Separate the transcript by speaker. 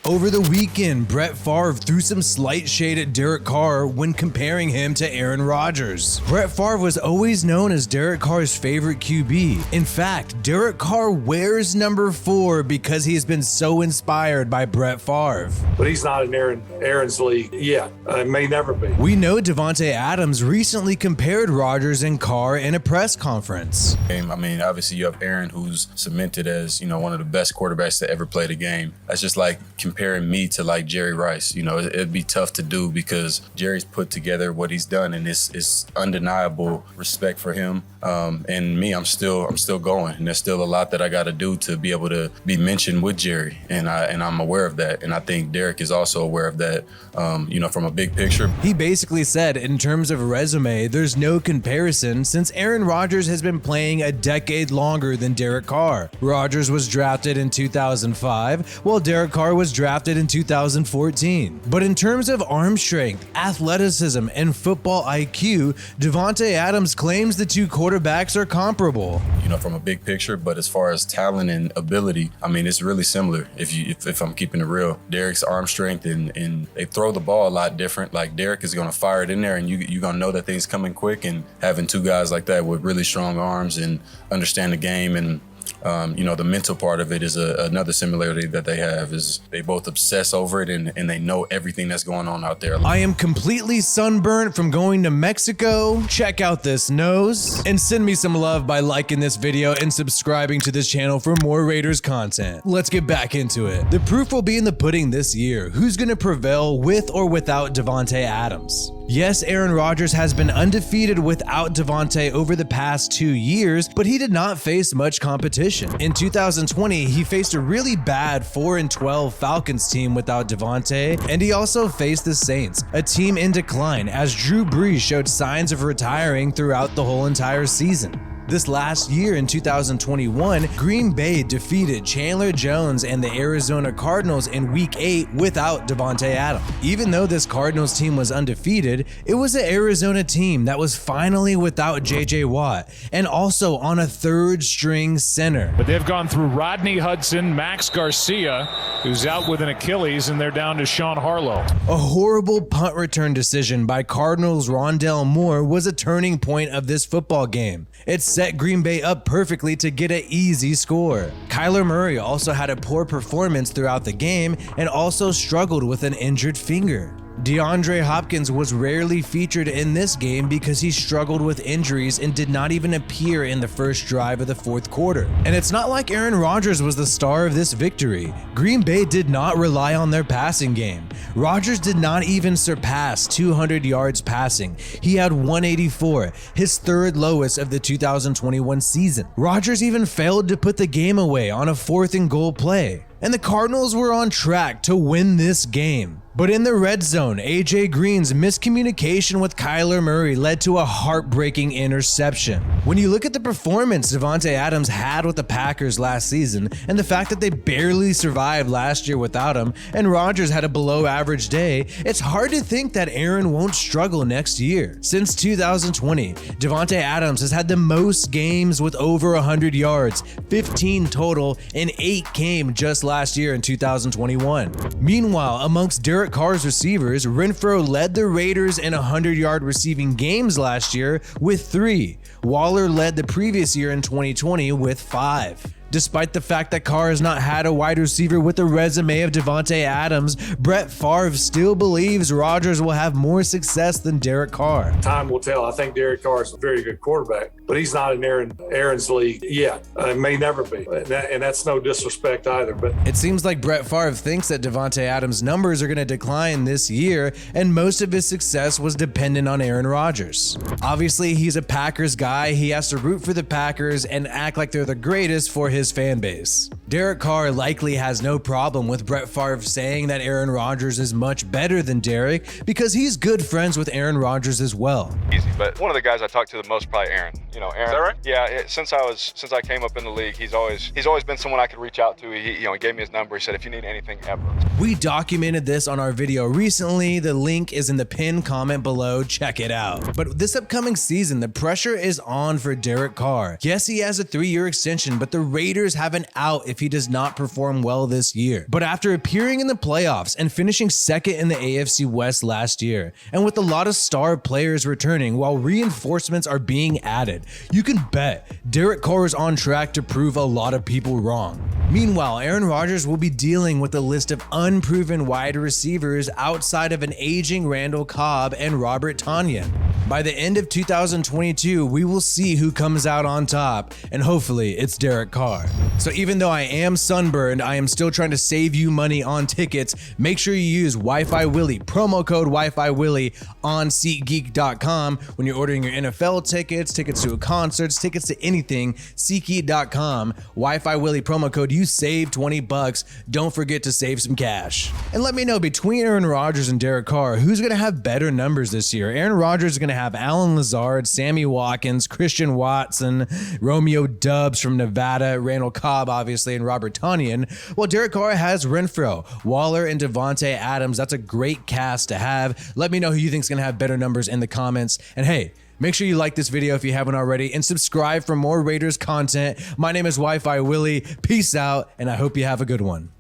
Speaker 1: Over the weekend, Brett Favre threw some slight shade at Derek Carr when comparing him to Aaron Rodgers. Brett Favre was always known as Derek Carr's favorite QB. In fact, Derek Carr wears number 4 because he has been so inspired by Brett Favre.
Speaker 2: But he's not in Aaron's league yet. It may never be.
Speaker 1: We know Davante Adams recently compared Rodgers and Carr in a press conference.
Speaker 3: I mean, obviously you have Aaron, who's cemented as, one of the best quarterbacks to ever play the game. That's just like comparing me to like Jerry Rice. It'd be tough to do because Jerry's put together what he's done, and it's undeniable respect for him. And me, I'm still going, and there's still a lot that I got to do to be able to be mentioned with Jerry, and I'm aware of that, and I think Derek is also aware of that. From a big picture.
Speaker 1: He basically said, in terms of resume, there's no comparison since Aaron Rodgers has been playing a decade longer than Derek Carr. Rodgers was drafted in 2005, while Derek Carr was drafted in 2014. But in terms of arm strength, athleticism, and football IQ, Davante Adams claims the two quarterbacks are comparable.
Speaker 3: From a big picture, but as far as talent and ability, it's really similar. If I'm keeping it real, Derek's arm strength and they throw the ball a lot different. Like Derek is going to fire it in there, and you're going to know that things coming quick. And having two guys like that with really strong arms and understand the game and the mental part of it is another similarity that they have, is they both obsess over it and they know everything that's going on out there.
Speaker 1: I am completely sunburnt from going to Mexico. Check out this nose and send me some love by liking this video and subscribing to this channel for more Raiders content. Let's get back into it. The proof will be in the pudding this year. Who's going to prevail with or without Davante Adams? Yes, Aaron Rodgers has been undefeated without Davante over the past 2 years, but he did not face much competition. In 2020, he faced a really bad 4-12 Falcons team without Davante, and he also faced the Saints, a team in decline as Drew Brees showed signs of retiring throughout the whole entire season. This last year in 2021, Green Bay defeated Chandler Jones and the Arizona Cardinals in Week 8 without Davante Adams. Even though this Cardinals team was undefeated, it was an Arizona team that was finally without J.J. Watt and also on a third-string center.
Speaker 4: But they've gone through Rodney Hudson, Max Garcia, who's out with an Achilles, and they're down to Sean Harlow.
Speaker 1: A horrible punt return decision by Cardinals' Rondale Moore was a turning point of this football game. It set Green Bay up perfectly to get an easy score. Kyler Murray also had a poor performance throughout the game and also struggled with an injured finger. DeAndre Hopkins was rarely featured in this game because he struggled with injuries and did not even appear in the first drive of the fourth quarter. And it's not like Aaron Rodgers was the star of this victory. Green Bay did not rely on their passing game. Rodgers did not even surpass 200 yards passing. He had 184, his third lowest of the 2021 season. Rodgers even failed to put the game away on a 4th and goal play. And the Cardinals were on track to win this game. But in the red zone, AJ Green's miscommunication with Kyler Murray led to a heartbreaking interception. When you look at the performance Davante Adams had with the Packers last season, and the fact that they barely survived last year without him, and Rodgers had a below-average day, it's hard to think that Aaron won't struggle next year. Since 2020, Davante Adams has had the most games with over 100 yards, 15 total, and 8 came just last year in 2021. Meanwhile, amongst Derek Carr's receivers, Renfro led the Raiders in 100-yard receiving games last year with 3. Waller led the previous year in 2020 with 5. Despite the fact that Carr has not had a wide receiver with the resume of Davante Adams, Brett Favre still believes Rodgers will have more success than Derek Carr.
Speaker 2: Time will tell. I think Derek Carr is a very good quarterback, but he's not in Aaron's league yet. It may never be, and that's no disrespect either. But
Speaker 1: it seems like Brett Favre thinks that Davante Adams' numbers are going to decline this year, and most of his success was dependent on Aaron Rodgers. Obviously, he's a Packers guy. He has to root for the Packers and act like they're the greatest for his fan base. Derek Carr likely has no problem with Brett Favre saying that Aaron Rodgers is much better than Derek because he's good friends with Aaron Rodgers as well.
Speaker 5: Easy, but one of the guys I talk to the most, probably Aaron. You know, Aaron.
Speaker 6: Is that right?
Speaker 5: Yeah, since I came up in the league, he's always been someone I could reach out to. He gave me his number. He said, if you need anything ever.
Speaker 1: We documented this on our video recently. The link is in the pinned comment below. Check it out. But this upcoming season, the pressure is on for Derek Carr. Yes, he has a 3-year extension, but the Raiders have an out if he does not perform well this year. But after appearing in the playoffs and finishing second in the AFC West last year, and with a lot of star players returning while reinforcements are being added, you can bet Derek Carr is on track to prove a lot of people wrong. Meanwhile, Aaron Rodgers will be dealing with a list of unproven wide receivers outside of an aging Randall Cobb and Robert Tonyan. By the end of 2022, we will see who comes out on top, and hopefully it's Derek Carr. So even though I am sunburned, I am still trying to save you money on tickets. Make sure you use WiFiWillie, promo code WiFiWillie on SeatGeek.com when you're ordering your NFL tickets, tickets to concerts, tickets to anything. SeatGeek.com, WiFiWillie promo code. You save $20. Don't forget to save some cash. And let me know, between Aaron Rodgers and Derek Carr, who's going to have better numbers this year? Aaron Rodgers is going to have Alan Lazard, Sammy Watkins, Christian Watson, Romeo Doubs from Nevada, Randall Cobb, obviously, and Robert Tonyan. Well, Derek Carr has Renfro, Waller, and Davante Adams. That's a great cast to have. Let me know who you think is going to have better numbers in the comments. And hey, make sure you like this video if you haven't already, and subscribe for more Raiders content. My name is WiFiWillie. Peace out, and I hope you have a good one.